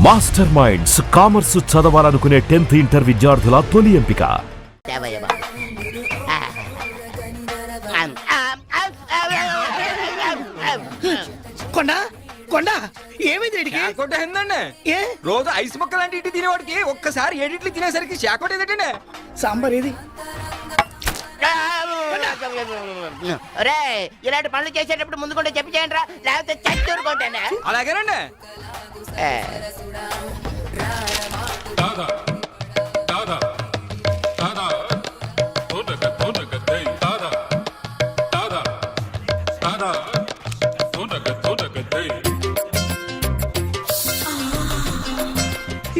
Master minds commerce చదవాలనుకునే 10th inter విద్యార్థుల తొలి ఎంపిక. కొండా కొండా ఏమైంది ఏందండి రోజు ఐస్ ముక్క లాంటి ఇటు తినేవాడికి ఒక్కసారి ఏడిట్లు తినేసరికి షాకోట ఏదంటే సాంబార్ ఏది? రే ఇలాంటి పనులు చేసేటప్పుడు ముందు కూడా చెప్పి చేయండి రా, లేకపోతే చచ్చూరుకుంటానే. అలాగేనండి.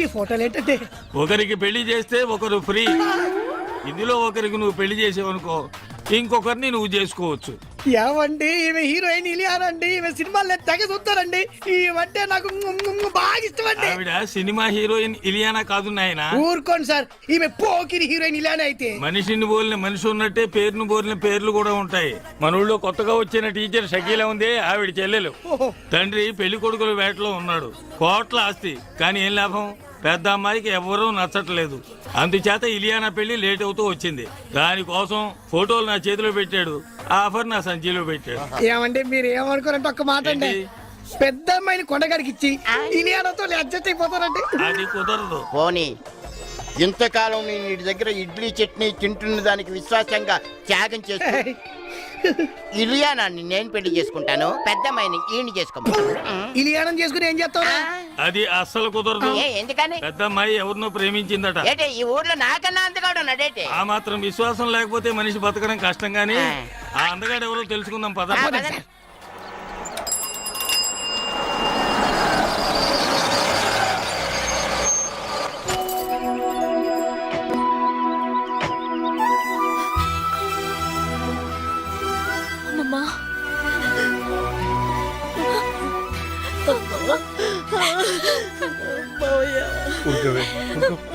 ఈ ఫోటోలు ఏంటంటే ఒకరికి పెళ్లి చేస్తే ఒకరు ఫ్రీ. ఇందులో ఒకరికి నువ్వు పెళ్లి చేసేవనుకో ఇంకొకరిని నువ్వు చేసుకోవచ్చు. ఏమండి ఈమె హీరోయిన్ ఇలియానండి, ఈమె సినిమాలు తెగ చూస్తారండి. ఈమంటే నాకు బాగా ఇష్టం అండి. ఆవిడ సినిమా హీరోయిన్ ఇలియానా కాదు నాయన. ఊరుకోండి సార్, ఈమె పోకిరి హీరోయిన్ ఇలియానా అయితే. మనిషిని పోలిన మనిషి ఉన్నట్టే పేరును పోలిన పేర్లు కూడా ఉంటాయి. మన ఊళ్ళో కొత్తగా వచ్చిన టీచర్ షకీలా ఉంది, ఆవిడ చెల్లెలు. తండ్రి పెళ్లి కొడుకుల వేటలో ఉన్నాడు, కోట్ల ఆస్తి. కానీ ఏం లాభం, పెద్ద అమ్మాయికి ఎవరూ నచ్చట్లేదు. అందుచేత ఇలియానా పెళ్లి లేట్ అవుతూ వచ్చింది. దానికోసం ఫోటోలు నా చేతిలో పెట్టాడు, ఆఫర్ నా సంచిలో పెట్టాడు. ఏమండి మీరు ఏమనుకోరంటే ఒక్క మాట అండి, పెద్ద అమ్మాయిని కొండగారికి ఇచ్చి ఇలియానాతో అడ్జస్ట్ అయిపోతారండి. అది కుదరదు. పోనీ ఇంతకాలం నేను ఇంటి దగ్గర ఇడ్లీ చట్నీ తింటున్న దానికి విశ్వాసంగా త్యాగం చేస్తూ ఇలియానాన్ని నేను పెళ్లి చేసుకుంటాను, పెద్దమ్మాయిని ఈయన చేసుకోమను. ఇలియానం చేసుకుని ఏం చేస్తావు? అది అస్సలు కుదరదు. ఎందుకని? పెద్ద అమ్మాయి ఎవరినో ప్రేమించిందట. ఏంటి ఈ ఊర్లో నాకన్నా అందగాడు ఉన్నాడేంటి? ఆ మాత్రం విశ్వాసం లేకపోతే మనిషి బతకడం కష్టం. గానీ ఆ అందగాడు ఎవరో తెలుసుకుందాం పద.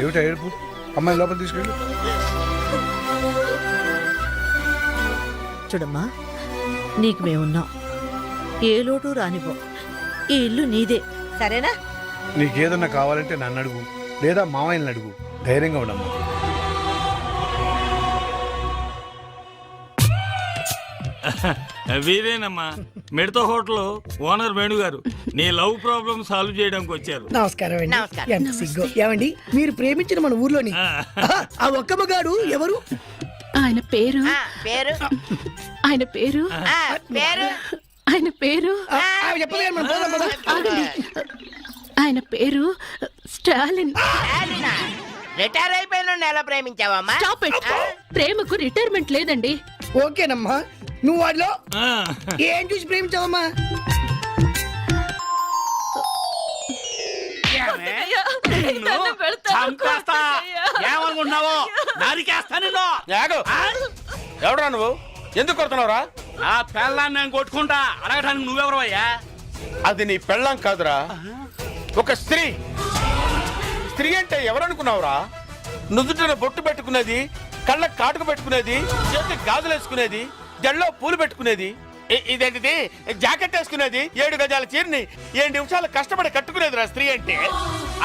ఏమిటా ఏడుపు? అమ్మాయి లోపల తీసుకెళ్ళి. చూడమ్మా, నీకు మేమున్నాం, ఏ లోటు రానివ్వం. ఈ ఇల్లు నీదే, సరేనా? నీకేదన్నా కావాలంటే నన్ను అడుగు, లేదా మామయ్యని అడుగు. ధైర్యంగా ఉండమ్మా. వీరేనమ్మా, మిడత హోటల్ ఓనర్ వేణు గారు. నీ లవ్ ప్రాబ్లమ్ సాల్వ్ చేయడానికి వచ్చారు. నమస్కారం అండి. ఎంత సిగ్గు. ఏమండి మీరు ప్రేమించిన మన ఊర్లోని ఆ ఒక్క మగాడు ఎవరు? ఆయన పేరు పేరు ఆయన పేరు పేరు ఆయన పేరు ఆగండి. ఆయన పేరు స్టాలిన్. రిటైర్ అయిపోయిన ఎలా ప్రేమించావమ్మా? Stop it. ప్రేమకు రిటైర్మెంట్ లేదండి. ఓకేనమ్మా, నువ్వు వాడిలో ఏం చూసి ప్రేమించావమ్మా? ఏమనుకుంటున్నావు? ఎవడరా నువ్వు? ఎందుకు కొడుతున్నావురా? ఆ పెళ్ళాన్ని నేను కొట్టుకుంటా అడగటానికి నువ్వెవరు అయ్యా? అది నీ పెళ్ళాం కాదురా, ఒక స్త్రీ. స్త్రీ అంటే ఎవరనుకున్నావురా? నుదుటిన బొట్టు పెట్టుకునేది, కళ్ళకు కాటుకు పెట్టుకునేది, చేతికి గాజులు వేసుకునేది, జల్లో పూలు పెట్టుకునేది, ఇదేంటిది జాకెట్ వేసుకునేది, 7 గజాల చీరని 7 నిమిషాలు కష్టపడి కట్టుకునేదిరా స్త్రీ అంటే.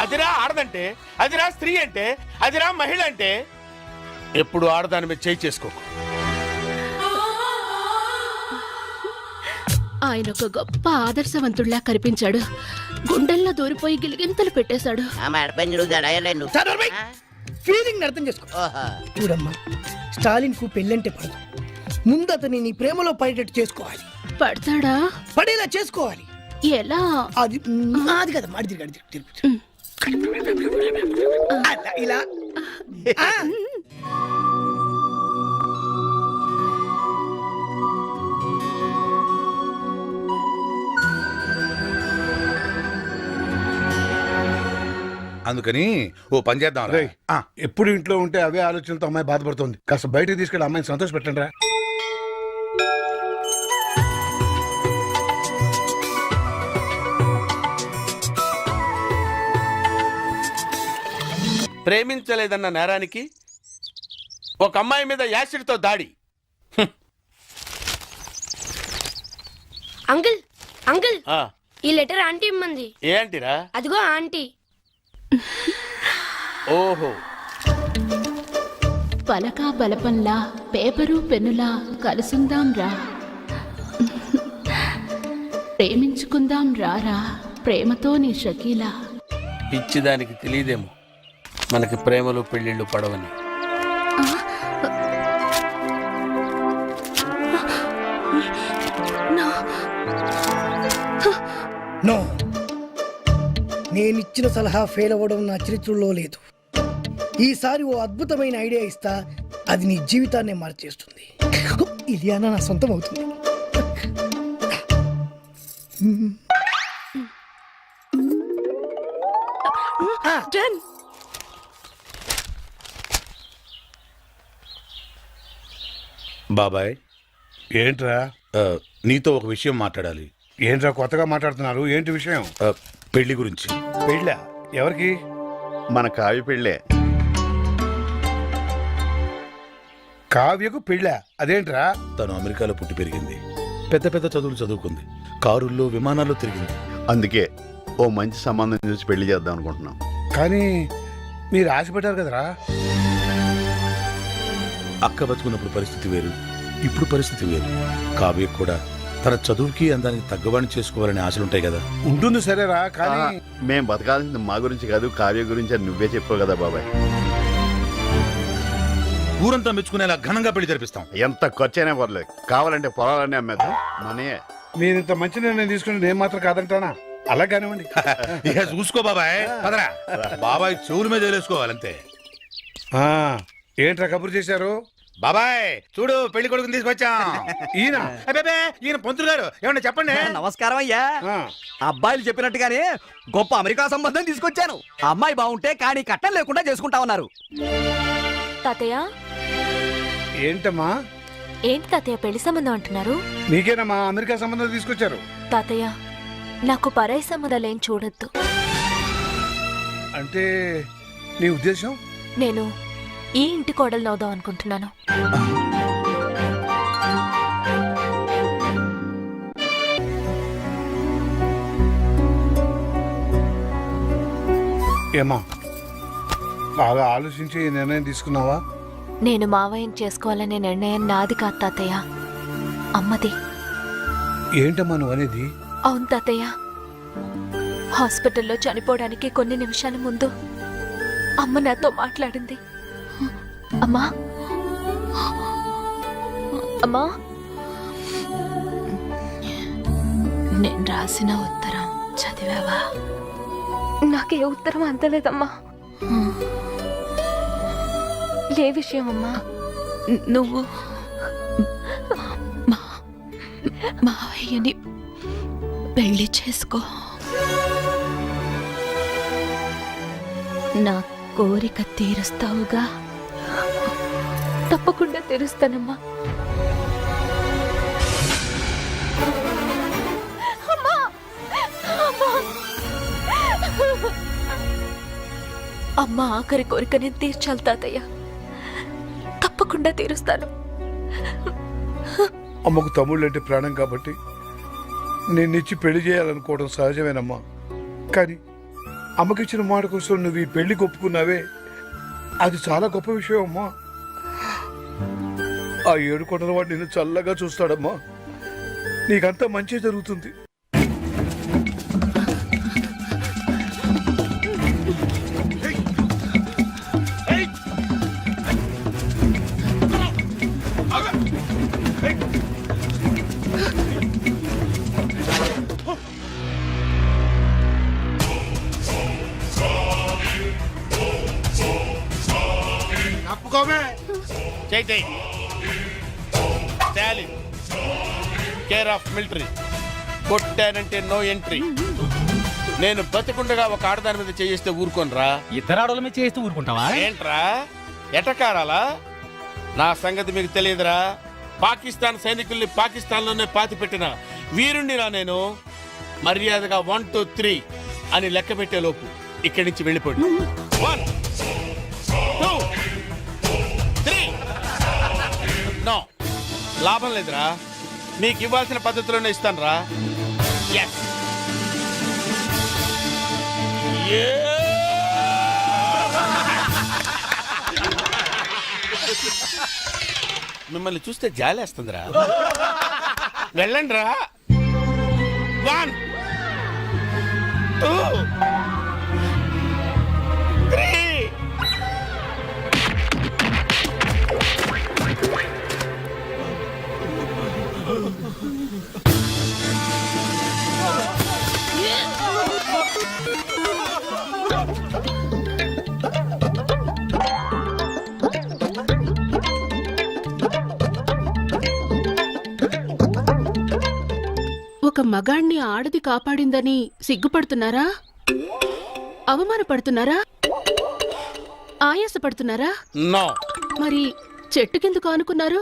అదిరా ఆడదంటే, అదిరా స్త్రీ అంటే, అదిరా మహిళ అంటే. ఎప్పుడు ఆడదాని మీద చేయి చేసుకోకు. ఆయన ఒక గొప్ప ఆదర్శవంతుడిలా కనిపించాడు. గుండెల్లో దూరిపోయి గిలిగింతలు పెట్టేశాడు. ఫీలింగ్ అర్థం చేసుకో. చూడమ్మా, స్టాలిన్ కు పెళ్ళంటే పడదు. ముందు అతని నీ ప్రేమలో పడేటట్టు చేసుకోవాలి. పడతాడా? పడేలా చేసుకోవాలి. ఎలా? అది అది కదా మాడి ఇలా అందుకని ఓ పని చేద్దాం. ఎప్పుడు ఇంట్లో ఉంటే అవే ఆలోచనలతో అమ్మాయి బాధపడుతుంది. కాస్త బయటకు తీసుకెళ్ళి అమ్మాయిని సంతోష పెట్టండి రా. ప్రేమించలేదన్న నేరానికి ఒక అమ్మాయి మీద యాసిడ్తో దాడి. అంకుల్ అంకుల్ ఈ లెటర్ ఆంటీ ఇమ్మంది. ఏ ఆంటీరా? అదిగో ఆంటీ. ఓహో, పలకా బలపంలా పేపరు పెన్నులా కలుసుందాం రా, ప్రేమించుకుందాం రారా ప్రేమతో నీ షకీలా. పిచ్చిదానికి తెలియదేమో మనకి ప్రేమలు పెళ్ళిళ్ళు పడవని. నో, నేనిచ్చిన సలహా ఫెయిల్ అవ్వడం నా చరిత్రలో లేదు. ఈసారి ఓ అద్భుతమైన ఐడియా ఇస్తా, అది నీ జీవితాన్నే మార్చేస్తుంది. ఇలియానా నా సొంతం అవుతుంది. బాబాయ్, ఏంట్రా నీతో ఒక విషయం మాట్లాడాలి. ఏంట్రా కొత్తగా మాట్లాడుతున్నారు? ఏంటి విషయం? పెళ్లి గురించి. పెళ్ళా? ఎవరికి? మన కావ్య పెళ్ళే. కావ్యకు పెళ్ళా? అదేంట్రా? తను అమెరికాలో పుట్టి పెరిగింది, పెద్ద పెద్ద చదువులు చదువుకుంది, కారుల్లో విమానాల్లో తిరిగింది. అందుకే ఓ మంచి సంబంధం చూసి పెళ్లి చేద్దాం అనుకుంటున్నాం. కానీ మీరు ఆశపడ్డారు కదరా. అక్క బతుకున్నప్పుడు పరిస్థితి వేరు, ఇప్పుడు పరిస్థితి వేరు. కావ్య కూడా తన చదువుకి అందానికి తగ్గవాణి చేసుకోవాలనే ఆశలుంటాయి కదా. ఉంటుంది సరేరా, కానీ మేం బతకాల్సింది మా గురించి కాదు, కావ్య గురించి అని నువ్వే చెప్పావు కదా బాబాయ్. ఊరంతా మెచ్చుకునేలా ఘనంగా పెళ్లి జరిపిస్తాం. ఎంత ఖర్చైనా పర్లేదు, కావాలంటే పొలాలన్నీ అమ్మేద్దాం. మనే మీరు ఇంత మంచి నిర్ణయం తీసుకుని నేను మాత్రం కాదంటానా? అలా కానివ్వండి. ఇక చూసుకో బాబాయ్, పదరా. బాబాయ్ చెవుల మీద వేలేసుకోవాలంతే. ఏంట్రా కబురు చేశారు? బాబాయ్ చూడు, పెళ్లి కొడుకుని తీసుకొచ్చాం. ఈయన అబ్బే, ఈయన పంతులు గారు, ఏమన్నా చెప్పండి. నమస్కారం అయ్యా. ఆ, అబ్బాయిలు చెప్పినట్టుగానే గొప్ప అమెరికా సంబంధం తీసుకొచ్చాను. ఆ అమ్మాయి బాగుంటే కానీ కట్టం లేకుండా చేసుకుంటా ఉన్నారు. తాతయ్య, ఏంటమ్మా? ఏంటి తాతయ్య పెళ్లి సంబంధం అంటున్నారు? నీకేనమ్మా అమెరికా సంబంధం తీసుకొచ్చారు. తాతయ్య, నాకు పరాయి సంబంధాలేం చూడొద్దు. అంటే నీ ఉద్దేశం? నేను ఈ ఇంటి కోడలు అవుదాం అనుకుంటున్నాను. ఏమా బాగా ఆలోచించి ఈ నిర్ణయం తీసుకున్నావా? నేను మావయ్యని చేసుకోవాలనే నిర్ణయం నాది కాదు తాతయ్య, అమ్మది. ఏంటమ్మా నువ్వు అనేది? అవును తాతయ్య, హాస్పిటల్లో చనిపోవడానికి కొన్ని నిమిషాల ముందు అమ్మ నాతో మాట్లాడింది. అమ్మా, అమ్మా, నేను రాసిన ఉత్తరం చదివావా? నాకే ఉత్తరం అందలేదమ్మా. ఏ విషయం అమ్మా? నువ్వు మావయ్యని పెళ్లి చేసుకో. నా కోరిక తీరుస్తావుగా? తప్పకుండా తీరుస్తానమ్మా. అమ్మ ఆఖరి కోరిక నేను తీర్చాలి తాతయ్య, తప్పకుండా తీరుస్తాను. అమ్మకు తమ్ముళ్ళు అంటే ప్రాణం కాబట్టి నిన్నిచ్చి పెళ్లి చేయాలనుకోవడం సహజమేనమ్మా. కానీ అమ్మకిచ్చిన మాట కోసం నువ్వు ఈ పెళ్లి ఒప్పుకున్నావే, అది చాలా గొప్ప విషయం అమ్మా. ఆ 7 కొండల వాడు నిన్ను చల్లగా చూస్తాడమ్మా. నీకంతా మంచి జరుగుతుంది. చైతే స్టాలిన్ కేర్ ఆఫ్ మిలిటరీ, కొట్టానంటే నో ఎంట్రీ. నేను బతికుండగా ఒక ఆడదాని మీద చేయిస్తే ఊరుకోనరా? ఇద్దరు ఆడల మీద చేస్తూ ఊరుకుంటావా? ఏంట్రా ఎటకారాలా? నా సంగతి మీకు తెలియదురా. పాకిస్తాన్ సైనికుల్ని పాకిస్తాన్లోనే పాతి పెట్టిన వీరుణ్ణిరా నేను. మర్యాదగా 1 2 3 అని లెక్క పెట్టే లోపు ఇక్కడి నుంచి వెళ్ళిపోండి. 1 2 3. నో, లాభం లేదురా. మీకు ఇవ్వాల్సిన పద్ధతిలోనే ఇస్తాను రా. ఎస్. మిమ్మల్ని చూస్తే జాలేస్తుందిరా. వెళ్ళండి రా. 1 2 3. ఒక మగాణ్ణి ఆడది కాపాడిందని సిగ్గుపడుతున్నారా? అవమానపడుతున్నారా? ఆయాసపడుతున్నారా? నో. మరి చెట్టుకెందుకు ఆనుకున్నారు?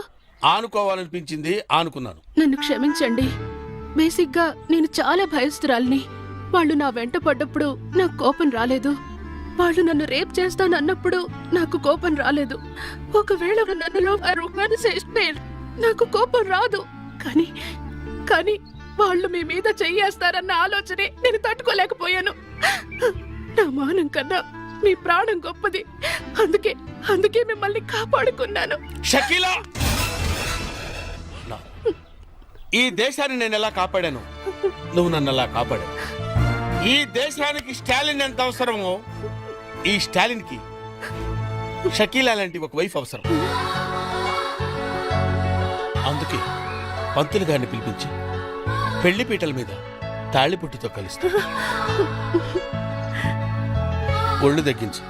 ఆనుకోవాలనిపించింది, ఆనుకున్నాను. నన్ను క్షమించండి. బేసిక్గా నేను చాలా భయస్తురాల్ని. వాళ్ళు నా వెంట పడ్డప్పుడు నాకు కోపం రాలేదు. వాళ్ళు నన్ను రేప్ చేస్తానన్నప్పుడు నాకు కోపం రాలేదు. ఒకవేళ నన్నులో నాకు కోపం రాదు. కానీ వాళ్ళు మీ మీద చెయ్యేస్తారన్న ఆలోచనే నేను తట్టుకోలేకపోయాను. నా మానం కన్నా మీ ప్రాణం గొప్పది. అందుకే మిమ్మల్ని కాపాడుకున్నాను. షకీలా, ఈ దేశాన్ని నేను ఎలా కాపాడాను, నువ్వు నన్ను ఎలా కాపాడావు. ఈ దేశానికి స్టాలిన్ ఎంత అవసరమో, ఈ స్టాలిన్ కి షకీలా లాంటి ఒక వైఫ్ అవసరం. అందుకే పంతులు గారిని పిలిపించి పెళ్లి పీటల మీద తాళిపుట్టితో కలుస్తా. ఒళ్ళు తగ్గించు.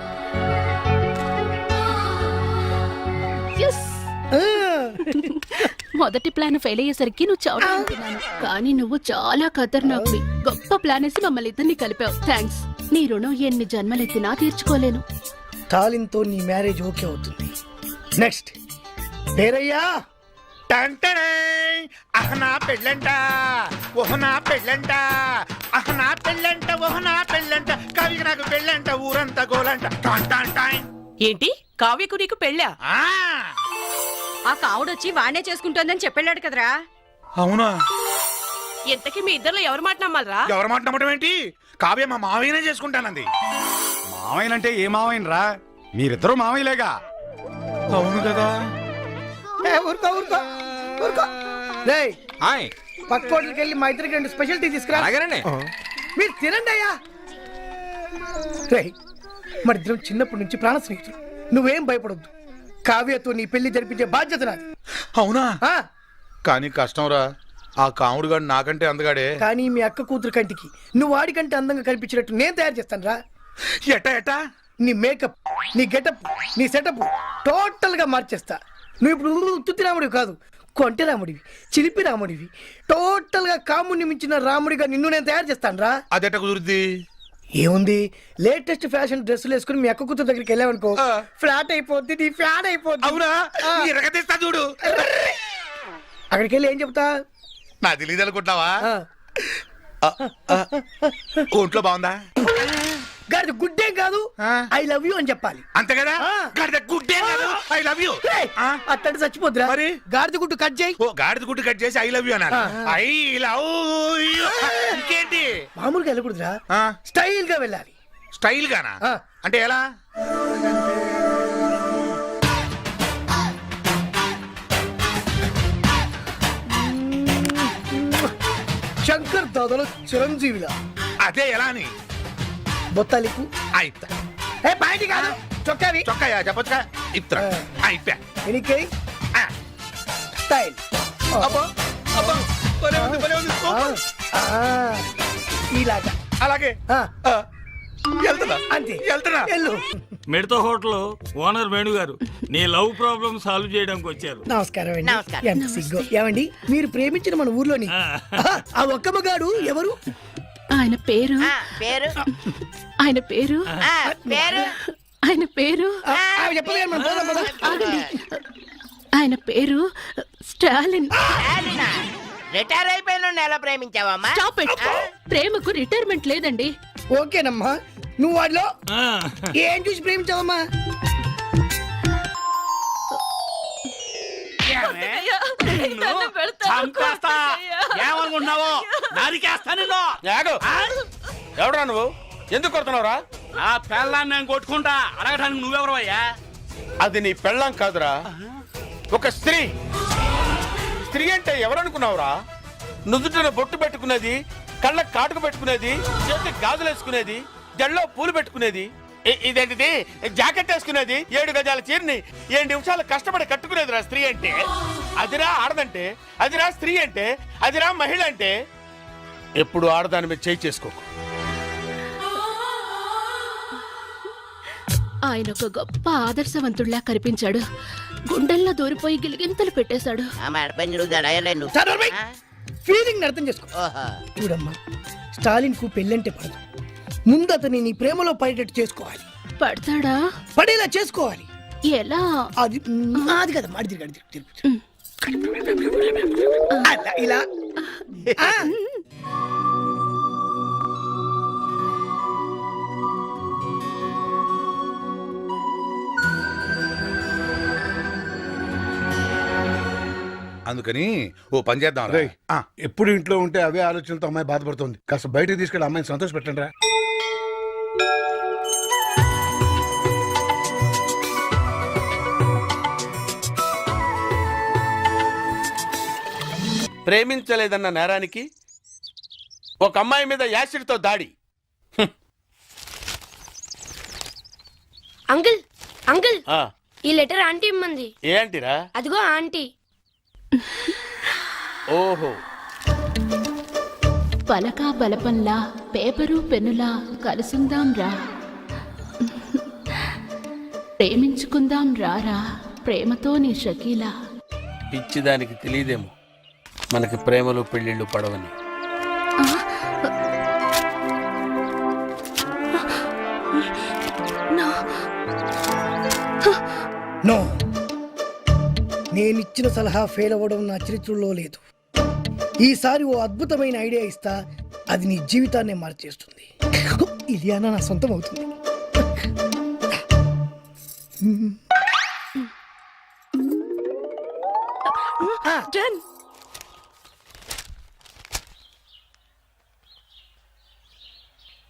మొదటి ప్లాన్ ఫెయిల్ అయ్యేసరికి నువ్వు చావుతున్నాను, కానీ నువ్వు చాలా ఖతర్నాక్వి. గొప్ప ప్లాన్ వేసి మమ్మల్ని ఇద్దరిని కలిపావు. థ్యాంక్స్. నీ రుణం ఎన్ని జన్మలెత్తినా తీర్చుకోలేను. తాలింతో నీ మ్యారేజ్ ఓకే అవుతుంది. నెక్స్ట్ పేరయ్యా. అహనా పెళ్ళంట, ఓహనా పెళ్ళంట, అహనా పెళ్ళంట, ఓహనా పెళ్ళంట, కవికి నాకు పెళ్ళంట, ఊరంతా గోలంట. ఏంటి కావ్యకు నీకు పెళ్ళా? ఆ కావుడొచ్చి వాణ్ణే చేసుకుంటోందని చెప్పెళ్ళాడు కదరా. అవునా? ఎంతకీ మీ ఇద్దరు ఎవరు మాట నమ్మాలరా? ఎవరు మాట నమ్మటం ఏంటి? కావ్య మా మావయ్యనే చేసుకుంటానంది. మావయ్యనంటే ఏ మావయ్యనరా? మీరిద్దరూ మావయ్యలేగా. అవును కదా. పక్క హోటల్కి వెళ్ళి మా ఇద్దరికి 2 స్పెషల్ టీ తీసుకురా. మీరు తినండి అయ్యా. మరి ఇద్దరం చిన్నప్పటి నుంచి ప్రాణ స్నేహితులు. నువ్వేం భయపడొద్దు. కావ్యతో నీ పెళ్లి జరిపించే బాధ్యత నాది. అవునా? కానీ కష్టంరా. ఆ కాముడుగాడు నాకంటే అందగాడే. కానీ మీ అక్క కూతురు కంటికి నువ్వు వాడికంటే అందంగా కనిపించినట్టు నేను తయారు చేస్తాను రా. ఎట్టా? నీ మేకప్, నీ గెటప్, నీ సెటప్ టోటల్ గా మార్చేస్తా. నువ్వు ఇప్పుడు తుత్తి రాముడివి కాదు, కొంటె రాముడివి, చిలిపి రాముడివి. టోటల్ గా కాముడిని మించిన రాముడిగా నిన్ను నేను తయారు చేస్తాను రా. అదెట్ట కుదురుద్ది? ఏముంది, లేటెస్ట్ ఫ్యాషన్ డ్రెస్సులు వేసుకుని మీ అక్క కూతురు దగ్గరికి వెళ్ళావనుకో, ఫ్లాట్ అయిపోద్ది, నీ ఫ్యాన్ అయిపోద్ది. అవునా? ఎరగదీస్తా చూడు. అక్కడికి వెళ్ళి ఏం చెప్తా? నా తెలీదు అనుకుంటావా? ఒంట్లో బాగుందా? గాడిద గుడ్డే కాదు, ఐ లవ్ యూ అని చెప్పాలి. అంతే కదా? గాడిద గుడ్డే కాదు, ఐ లవ్ యూ. అట్టంటే చచ్చిపోద్దురా. మరి గాడిద గుడ్డు కట్ చేయి. గాడిద గుడ్డు కట్ చేసి ఐ లవ్ యూ అన్నారు. I love you. ఇంకేంటి? మామూలుగా వెళ్ళకూడదురా, స్టైల్ గా వెళ్ళాలి. స్టైల్ గానా? అంటే ఎలా? శంకర్ దాదాలో చిరంజీవిలా. అదే ఎలా అని? బొత్తాలికు అయితా. బయటి కాదు, చొక్కావి. చొక్కాయా చెప్పొచ్చుగా. ఇత్తా అయిపోయా. ఎనికై స్టైల్. ఇలాగా. అలాగే వెళ్తున్నా. అంతే, వెళ్తున్నా. వెళ్ళు. మిడత హోటల్ ఓనర్ వేణు గారు నీ లవ్ ప్రాబ్లం సాల్వ్ చేయడానికి వచ్చారు. నమస్కారం అండి. ఎంత సిగ్గు. ఏమండి, మీరు ప్రేమించిన మన ఊర్లోని ఆ ఒక్క మగాడు ఎవరు? ఆయన పేరు పేరు ఆయన పేరు పేరు ఆయన పేరు చెప్పండి. ఆయన పేరు స్టాలిన్. రిటైర్ అయిపోయిన ఎలా ప్రేమించావమ్మా? Stop it. ప్రేమకు రిటైర్మెంట్ లేదండి. ఓకేనమ్మా, నువ్వు వాడిలో ఏం చూసి ప్రేమించావమ్మా? ఏమనుకుంటున్నావు? నరికేస్తా నిన్ను. ఎవడరా నువ్వు? ఎందుకు కొడుతున్నావురా? ఆ పెళ్ళాన్ని నేను కొట్టుకుంటా. అడగటానికి నువ్వెవరు అయ్యా? అది నీ పెళ్ళం కాదురా, ఒక స్త్రీ స్త్రీ అంటే ఎవరనుకున్నావురా? నుదుటిన బొట్టు పెట్టుకునేది, కళ్ళకు కాటుకు పెట్టుకునేది, చేతికి గాజులు వేసుకునేది, జల్లో పూలు పెట్టుకునేది, ఇదేంటిది జాకెట్ వేసుకునేది, 7 గజాల చీరని 7 నిమిషాలు కష్టపడి కట్టుకునేదిరా స్త్రీ అంటే. అదిరా ఆడదంటే, అదిరా స్త్రీ అంటే, అదిరా మహిళ అంటే. ఎప్పుడు ఆడదాని మీద చేయి చేసుకోకు. ఆయన ఒక గొప్ప ఆదర్శవంతుడిలా కనిపించాడు. గుండెల్లో దూరిపోయి గిలిగింతలు పెట్టేశాడు. ఫీలింగ్ అర్థం చేసుకో. చూడమ్మా, స్టాలిన్ కు పెళ్ళంటే పడదు. ముందు అతని నీ ప్రేమలో పడేటట్టు చేసుకోవాలి. పడతాడా? పడేలా చేసుకోవాలి. ఎలా? అది అది కదా మాడి తిరిగి ఇలా ఆ. అందుకని ఓ పని చేద్దాం రేయ్, ఎప్పుడు ఇంట్లో ఉంటే అవే ఆలోచనలతో అమ్మాయి బాధపడుతుంది. కాస్త బయటకు తీసుకెళ్ళి అమ్మాయిని సంతోష పెట్టండి రా. ప్రేమించలేదన్న నేరానికి ఒక అమ్మాయి మీద యాసిడ్తో దాడి. అంకుల్ అంకుల్ ఆ, ఈ లెటర్ ఆంటీ ఇమ్మంది. ఏంటిరా? అదిగో ఆంటీ. ఓహో, పలకా బలపంలా పేపరు పెన్నులా కలుసుందాం రా, ప్రేమించుకుందాం రారా, ప్రేమతో నీ షకీలా. పిచ్చిదానికి తెలియదేమో మనకి ప్రేమలు పెళ్ళిళ్ళు పడవని. నో, నేనిచ్చిన సలహా ఫెయిల్ అవ్వడం నా చరిత్రలో లేదు. ఈసారి ఓ అద్భుతమైన ఐడియా ఇస్తా, అది నీ జీవితాన్నే మార్చేస్తుంది. ఇలియానా నా సొంతం అవుతుంది.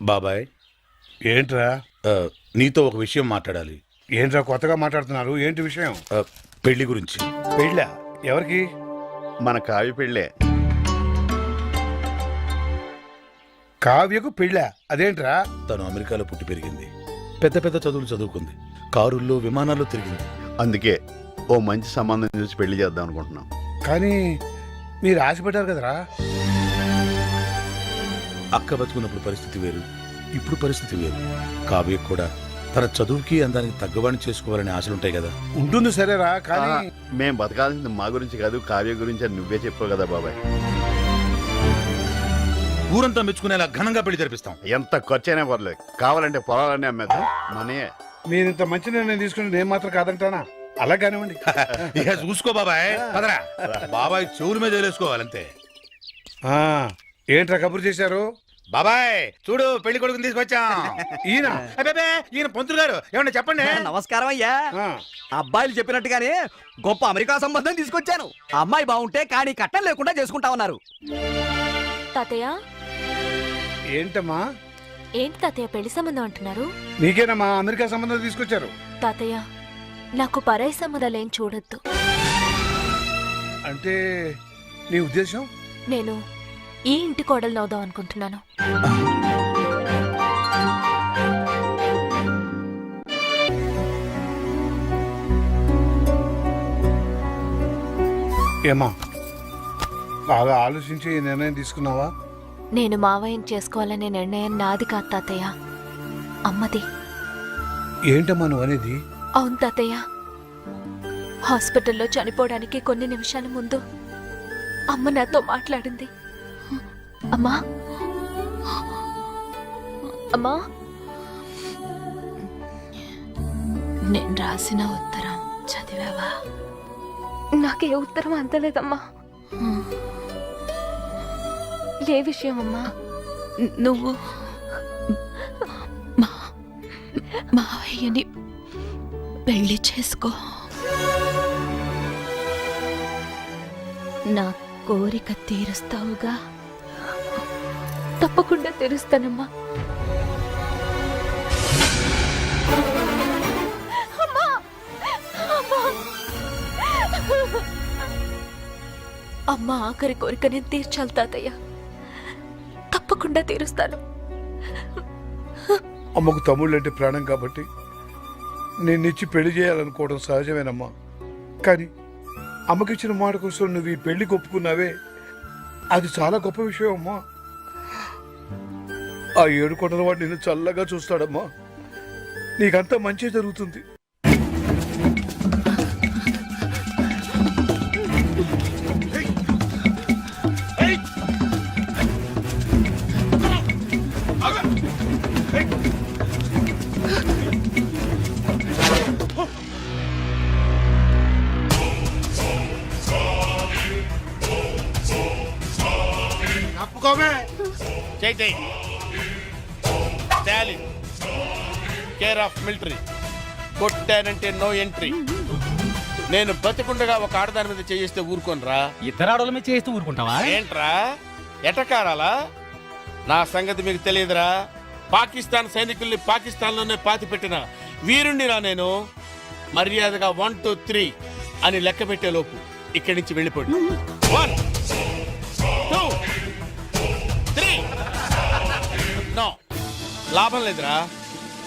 బాబాయ్, ఏంట్రా నీతో ఒక విషయం మాట్లాడాలి. ఏంట్రా కొత్తగా మాట్లాడుతున్నారు? ఏంటి విషయం? పెళ్లి గురించి. పెళ్ళా? ఎవరికి? మన కావ్య పెళ్ళే. కావ్యకు పెళ్ళా? అదేంట్రా? తను అమెరికాలో పుట్టి పెరిగింది, పెద్ద పెద్ద చదువులు చదువుకుంది, కారుల్లో విమానాల్లో తిరిగింది. అందుకే ఓ మంచి సంబంధం చూసి పెళ్లి చేద్దాం అనుకుంటున్నాం. కానీ మీరు ఆశపడ్డారు కదరా. అక్క బతుకున్నప్పుడు పరిస్థితి వేరు, ఇప్పుడు పరిస్థితి వేరు. కావ్య కూడా తన చదువుకి అందానికి తగ్గవాడిని చేసుకోవాలనే ఆశలుంటాయి కదా. ఉంటుంది సరేరా, కానీ మేం బతకాల్సింది మా గురించి కాదు, కావ్య గురించి అని నువ్వే చెప్పావు కదా బాబాయ్. ఊరంతా మెచ్చుకునేలా ఘనంగా పెళ్లి జరిపిస్తాం. ఎంత ఖర్చైనా పర్లేదు, కావాలంటే పొలాలన్నీ అమ్మేద్దాం. మనే మీరు ఇంత మంచి నిర్ణయం తీసుకుని నేను మాత్రం కాదంటానా? అలా కానివ్వండి. ఇక చూసుకో బాబాయ్, పదరా. బాబాయ్ చెవుల మీద వేసుకోవాలంతే. ఏంట్రా కబురు చేశారు? బాబాయ్ చూడు, పెళ్లి కొడుకుని తీసుకొచ్చాం. ఈయన అబ్బే, ఈయన పంతులు గారు, ఏమన్నా చెప్పండి. నమస్కారం అయ్యా. అబ్బాయిలు చెప్పినట్టుగానే గొప్ప అమెరికా సంబంధం తీసుకొచ్చాను. అమ్మాయి బాగుంటే కానీ కట్టం లేకుండా చేసుకుంటా ఉన్నారు. తాతయ్య ఏంటమ్మా? ఏంటి తాతయ్య పెళ్లి సంబంధం అంటున్నారు? నీకేనమ్మా అమెరికా సంబంధం తీసుకొచ్చారు. తాతయ్య నాకు పరాయి సంబంధాలేం చూడొద్దు. అంటే నీ ఉద్దేశం? నేను ఈ ఇంటి కోడలు నవ్వుదాం అనుకుంటున్నాను. ఏమా బాగా ఆలోచించి ఈ నిర్ణయం తీసుకున్నావా? నేను మావయ్యని చేసుకోవాలనే నిర్ణయం నాది కాదు తాతయ్య, అమ్మది. ఏంటమ్మా నువ్వు అనేది? అవును తాతయ్య, హాస్పిటల్లో చనిపోవడానికి కొన్ని నిమిషాల ముందు అమ్మ నాతో మాట్లాడింది. అమ్మా అమ్మా, నేను రాసిన ఉత్తరం చదివావా? నాకే ఉత్తరం అందలేదమ్మా. ఏ విషయం అమ్మా? నువ్వు మావయ్యని పెళ్లి చేసుకో. నా కోరిక తీరుస్తావుగా? తప్పకుండా తీరుస్తానమ్మా. అమ్మా! అమ్మా! అమ్మ ఆఖరి కోరిక నేను తీర్చాలి తాతయ్య. తప్పకుండా తీరుస్తాను. అమ్మకు తమ్ముళ్ళు అంటే ప్రాణం కాబట్టి నిన్నిచ్చి పెళ్లి చేయాలనుకోవడం సహజమేనమ్మా. కానీ అమ్మకిచ్చిన మాట కోసం నువ్వు ఈ పెళ్లి ఒప్పుకున్నావే, అది చాలా గొప్ప విషయం అమ్మా. ఆ 7 కొండల వాడు నిన్ను చల్లగా చూస్తాడమ్మా. నీకంతా మంచి జరుగుతుంది. చైతే స్టాలిన్ కేర్ ఆఫ్ మిలిటరీ. కొట్టానంటే నో ఎంట్రీ. నేను బతికుండగా ఒక ఆడదాని మీద చేయిస్తే ఊరుకోనరా? ఇద్దరు ఆడోళ్ళ మీద చేస్తూ ఊరుకుంటావా? ఏంట్రా ఎటకారాలా? నా సంగతి మీకు తెలియదురా. పాకిస్తాన్ సైనికుల్ని పాకిస్తాన్లోనే పాతి పెట్టిన వీరుణ్ణిరా నేను. మర్యాదగా 1 2 3 అని లెక్క పెట్టే లోపు ఇక్కడి నుంచి వెళ్ళిపోండి. 1 2 3. నో, లాభం లేదురా.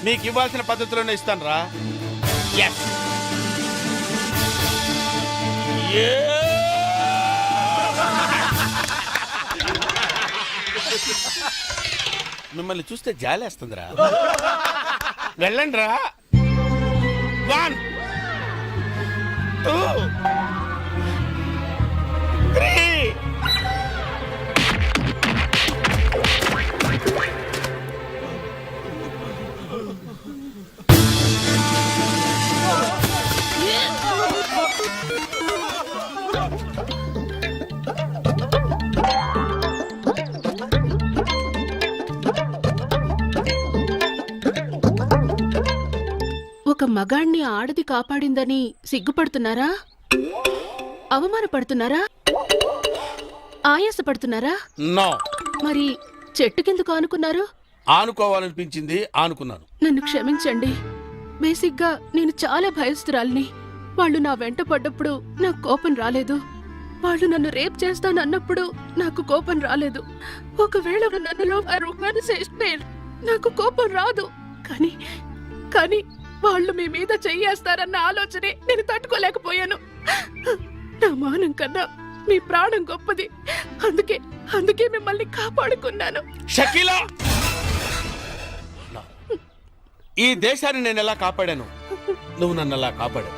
మీకు ఇవ్వాల్సిన పద్ధతిలోనే ఇస్తాను రా. ఎస్. మిమ్మల్ని చూస్తే జాలేస్తుందిరా. వెళ్ళండి రా. 1 2 3. ఒక మగాణ్ణి ఆడది కాపాడిందని సిగ్గుపడుతున్నారా? అవమానపడుతున్నారా? ఆయాసపడుతున్నారా? నో. మరి చెట్టుకెందుకు ఆనుకున్నారు? ఆనుకోవాలనిపించింది, ఆనుకున్నాను. నన్ను క్షమించండి. బేసిక్గా నేను చాలా భయస్తురాల్ని. వాళ్ళు నా వెంట పడ్డప్పుడు నాకు కోపం రాలేదు. వాళ్ళు నన్ను రేప్ చేస్తానన్నప్పుడు నాకు కోపం రాలేదు. ఒకవేళ నన్నులో నాకు కోపం రాదు. కానీ వాళ్ళు మీ మీద చెయ్యేస్తారన్న ఆలోచనే నేను తట్టుకోలేకపోయాను. నా మానం కన్నా మీ ప్రాణం గొప్పది. అందుకే మిమ్మల్ని కాపాడుకున్నాను. షకీలా, ఈ దేశాన్ని నేను ఎలా కాపాడాను, నువ్వు నన్ను ఎలా కాపాడావు.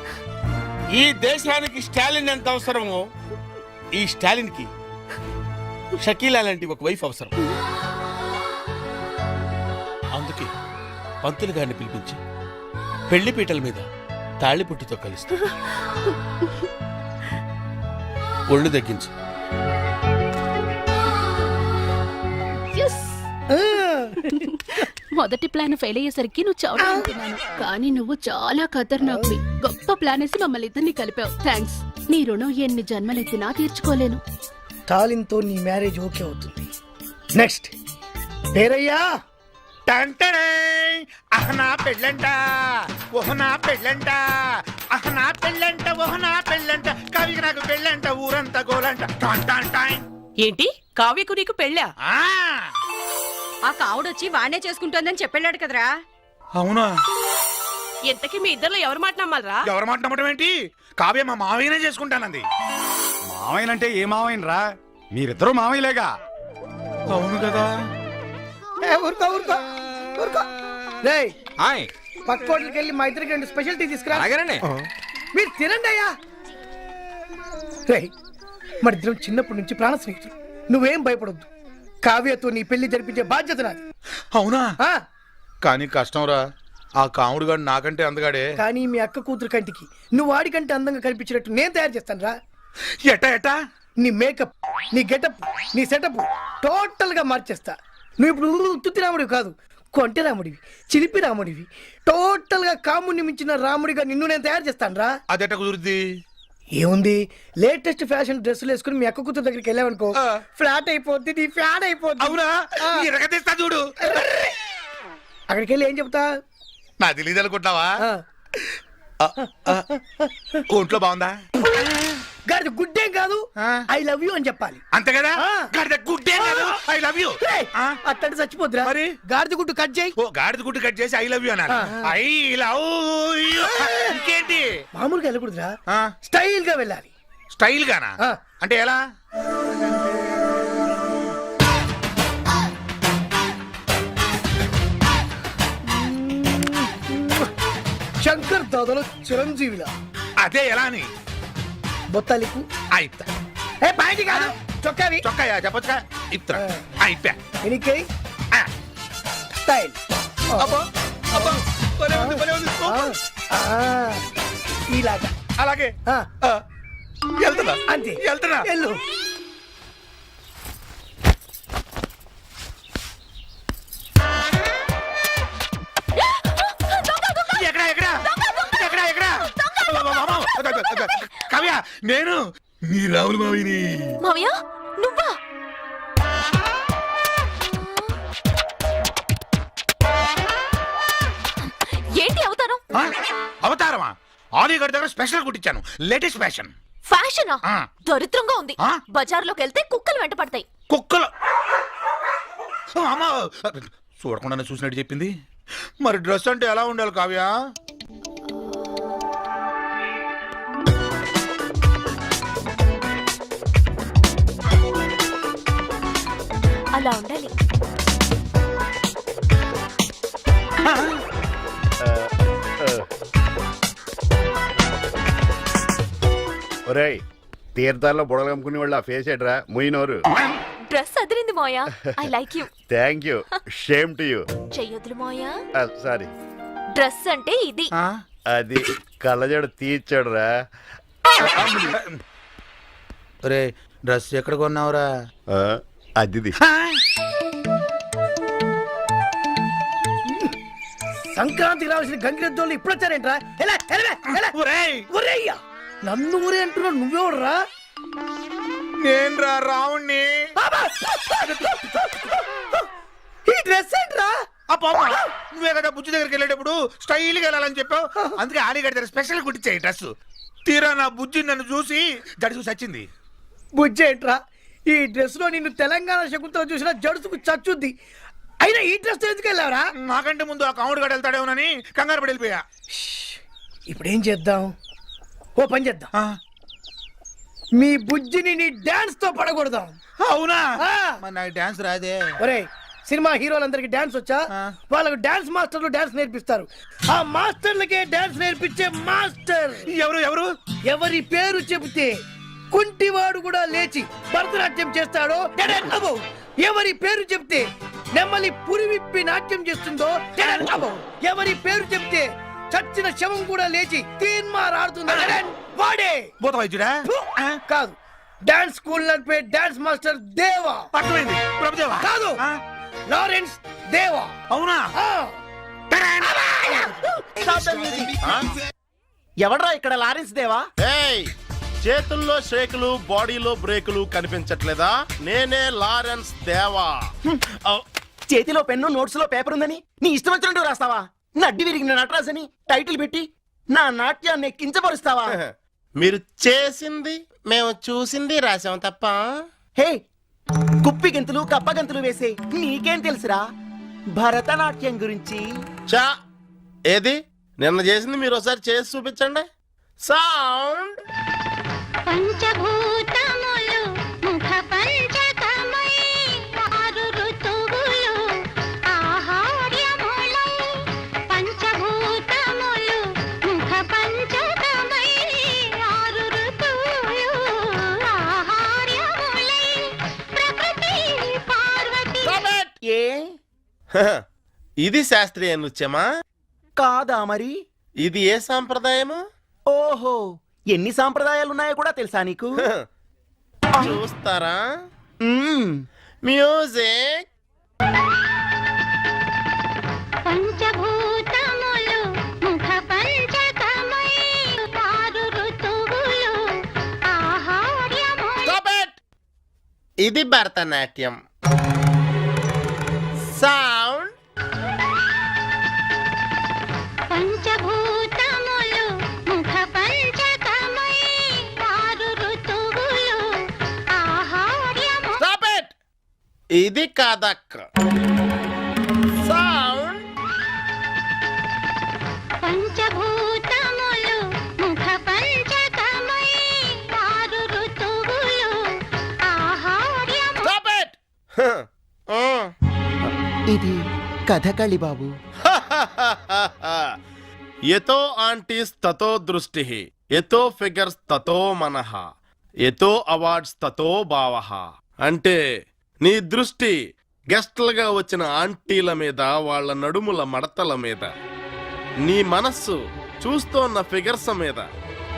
ఈ దేశానికి స్టాలిన్ ఎంత అవసరమో, ఈ స్టాలిన్ కి షకీలా లాంటి ఒక వైఫ్ అవసరం. అందుకే పంతులు గారిని పిలిపించి పెళ్లి పీటల మీద తాళిపుట్టుతో కలుస్తా. ఒళ్ళు దగ్గించు. మొదటి ప్లాన్ ఫెయిల్ అయ్యేసరికి నువ్వు చావుతున్నాను, కానీ నువ్వు చాలా ఖతర్నాక్వి. గొప్ప ప్లాన్ వేసి మమ్మల్ని ఇద్దరిని కలిపావు. థ్యాంక్స్. నీ రుణం ఎన్ని జన్మలెత్తినా తీర్చుకోలేను. తాలింతో నీ మ్యారేజ్ ఓకే అవుతుంది. నెక్స్ట్ పేరయ్యా. అహనా పెళ్ళంట, ఓహనా పెళ్ళంట, అహనా పెళ్ళంట, ఓహనా పెళ్ళంట, కవికి నాకు పెళ్ళంట, ఊరంతా గోలంట. ఏంటి కావ్యకు నీకు పెళ్ళా? ఆ కావుడొచ్చి వాణ్ణే చేసుకుంటోందని చెప్పాడు కదరా. అవునా? ఎంతకీ మీ ఇద్దరిలో ఎవరు మాట నమ్మాలరా? ఎవరు మాట నమ్మటం ఏంటి? కావ్య మా మావయ్యనే చేసుకుంటానంది. మావయ్యనంటే ఏ మావయ్యనరా? మీరిద్దరూ మావయ్యలేగా. అవును కదా. ఊరుకో ఊరుకో ఊరుకో. రేయ్, పక్క హోటల్కి వెళ్ళి మా ఇద్దరికి 2 స్పెషల్ టీ తీసుకురా. మీరు తినండి అయ్యా. రేయ్, మన ఇద్దరం చిన్నప్పటి నుంచి ప్రాణ స్నేహితులు. నువ్వేం భయపడొద్దు. కావ్యతో నీ పెళ్లి జరిపించే బాధ్యత నాది. అవునా? ఆ, కానీ కష్టంరా. ఆ కాముడుగాడు నాకంటే అందగాడే. కానీ మీ అక్క కూతురు కంటికి నువ్వు వాడికంటే అందంగా కనిపించినట్టు నేను తయారు చేస్తాను రా. ఎట్టా? నీ మేకప్, నీ గెటప్, నీ సెటప్ టోటల్ గా మార్చేస్తా. నువ్వు ఇప్పుడు ఉత్తుత్తి రాముడివి కాదు, కొంటె రాముడివి, చిలిపి రాముడివి. టోటల్ గా కాముడిని మించిన రాముడిగా నిన్ను నేను తయారు చేస్తాను రా. అదెట్ట కుదురుద్ది? ఏముంది, లేటెస్ట్ ఫ్యాషన్ డ్రెస్సులు వేసుకుని మీ అక్క కూతురు దగ్గరికి వెళ్ళావనుకో, ఫ్లాట్ అయిపోద్ది, నీ ఫ్యాన్ అయిపోద్ది. అవునా? ఎరగదీస్తా చూడు. అక్కడికి వెళ్ళి ఏం చెప్తా? నా తెలియదు అనుకుంటావా? ఒంట్లో బాగుందా? గాడిద గుడ్డేం కాదు ఐ లవ్ యూ అని చెప్పాలి. అంతే కదా ఆ. గాడిద గుడ్డే కాదు ఐ లవ్ యూ. అట్టంటే చచ్చిపోద్దురా. మరి? గాడిద గుడ్డు కట్ చేయి. ఓ గాడిద గుడ్డు కట్ చేసి ఐ లవ్ యూ అన్నారు. ఐ లవ్ యూ ఇంకేంటి? మామూలుగా వెళ్ళకూడదురా, ఆ. స్టైల్ గా వెళ్ళాలి. స్టైల్ గానా? ఆ. అంటే ఎలా? శంకర్ దాదాలో చిరంజీవిలా. అదే ఎలా అని బొత్తాలికు అయితా. ఏ పాయింట్ కాదు, చొక్కావి. చొక్కాయా చెప్పొచ్చుగా ఇప్తా అయిపోయా. ఎనికై స్టైల్. అబ్బో అబ్బో భలే ఉంది, భలే ఉంది. ఇలాగా అలాగే ఆ. వెళ్తున్నా అంతే వెళ్తున్నా. వెళ్ళు. ఎక్కడ ఎక్కడ ఎక్కడ ఎక్కడ కావ్య నేను నీ రాములు మావిని. మావయ్య నువ్వా? ఏంటి అవుతాను? ఆ? అవతారమా? ఆలీగఢ్ దగ్గర స్పెషల్ కుట్టించాను, లేటెస్ట్ ఫ్యాషన్. ఫ్యాషనా? ఆ. దరిద్రంగా ఉంది. ఆ? బజార్లోకి వెళ్తే కుక్కలు వెంట పడతాయి. కుక్కలు అమ్మా చూడకుండానే చూసినట్టు చెప్పింది. మరి డ్రెస్ అంటే ఎలా ఉండాలి కావ్య? అలా ఉండాలి. ఒరేయ్, తీర్థాల్లో బుడలు కమ్ముకునే వాళ్ళు ఆ ఫేస్ ఎడ్రా ముయినోరు. డ్రెస్ అదిరింది మోయా. I like you. Thank you. Shame to you. చెయ్యొద్దులు మోయా. సారీ. డ్రెస్ అంటే ఇది. అది కళ్ళజోడు తీర్చాడురా. రే డ్రెస్ ఎక్కడ కొన్నావురా? అది సంక్రాంతికి రావాల్సిన గంగిరెద్దోళ్ళు ఇప్పుడు వచ్చారేంట్రా? నన్ను ఊరే అంటున్నా, నువ్వెవడరా? నేను రా రావుణ్ణి. ఈ డ్రెస్ ఏంట్రా? నువ్వే కదా బుజ్జి దగ్గరికి వెళ్ళేటప్పుడు స్టైల్ గా వెళ్ళాలని చెప్పావు. అందుకే ఆలీగఢ్ దగ్గర స్పెషల్ కుట్టించాయి డ్రెస్. తీరా నా బుజ్జి నన్ను చూసి జడుసు చచ్చింది. బుజ్జి ఏంట్రా? ఈ డ్రెస్ లో నిన్ను తెలంగాణ శకుంతల చూసినా జడుసుకు చచ్చుద్ది. అయినా ఈ డ్రెస్ ఎందుకు వెళ్ళావరా? నాకంటే ముందు ఆ కాముడు గడ వెళ్తాడేమోనని కంగారు పడి వెళ్ళిపోయా. ఇప్పుడు ఏం చేద్దాం? ఓ పని చేద్దాం, మీ బుజ్జిని నీ డాన్స్ తో పడగొడదాం. అవునా? మరి నాకు డాన్స్ రాదే. ఒరేయ్, సినిమా హీరోలందరికి డాన్స్ వచ్చా? వాళ్ళకు డాన్స్ మాస్టర్లు డాన్స్ నేర్పిస్తారు. ఆ మాస్టర్లకే డాన్స్ నేర్పించే మాస్టర్ ఎవరు? ఎవరు? ఎవరి పేరు చెబితే కుంటివాడు కూడా లేచి భరతనాట్యం చేస్తాడో అబో. ఎవరి పేరు చెప్తే నెమ్మలి పురి విప్పి నాట్యం చేస్తుందో అబో. ఎవరి పేరు చెప్తే చచ్చిన శవం కూడా లేచి తీన్మార్ ఆడుతుందో వాడే. భూత వైద్యుడా? కాదు, డాన్స్ స్కూల్ నడిపే డాన్స్ మాస్టర్ దేవా. అర్థమైంది. ప్రభుదేవా కాదు, లారెన్స్ దేవా. అవునా? ఎవడ్రా ఇక్కడ లారెన్స్ దేవా? ఏయ్, చేతుల్లో షేకులు బాడీలో బ్రేకులు కనిపించట్లేదా? నేనే లారెన్స్ దేవా. చేతిలో పెన్ను నోట్స్ లో పేపర్ ఉందని నీ ఇష్టం వచ్చినట్టు రాస్తావా? నడ్డి విరిగిన నటరాజ్ అని టైటిల్ పెట్టి నా నాట్యాన్ని కించపరుస్తావా? మీరు చేసింది మేము చూసింది రాసాం తప్ప. హే, కుప్పి గంతులు కప్ప గంతులు వేసే నీకేం తెలుసురా భరతనాట్యం గురించి? చా, ఏది నిన్న చేసింది మీరు ఒకసారి చేసి చూపించండి. సౌండ్. పంచభూతములు ముఖ పంచకమై ఆరు ఋతువులు ఆహార్యములై. పంచభూతములు ముఖ పంచకమై ఆరు ఋతువులు ఆహార్యములై. ప్రకృతి పార్వతి. ఏ ఇది శాస్త్రీయ నృత్యమా? కాదా మరి? ఇది ఏ సాంప్రదాయము? ఓహో, ఎన్ని సాంప్రదాయాలు ఉన్నాయో కూడా తెలుసా నీకు? చూస్తారా? మ్యూజిక్. పంచభూతములు ముఖ పంచకమై ఆరు ఋతువులు ఆహార్యములై. ఇది భరతనాట్యం. సౌండ్. పంచభూతములు ముఖ పంచకమై ఆరు ఇది కథక్ సౌండ్ పంచభూతములు ముఖ పంచకమై ఆరు ఋతువులు ఆహార్యం Stop it! ఇది కథకళి బాబు. ఎతో ఆంటీస్ తతో దృష్టి ఎతో ఫిగర్స్ తతో మనః ఎతో అవార్డ్స్ తతో భావః. అంటే నీ దృష్టి గెస్ట్లుగా వచ్చిన ఆంటీల మీద, వాళ్ళ నడుముల మడతల మీద, నీ మనస్సు చూస్తోన్న ఫిగర్స్ మీద.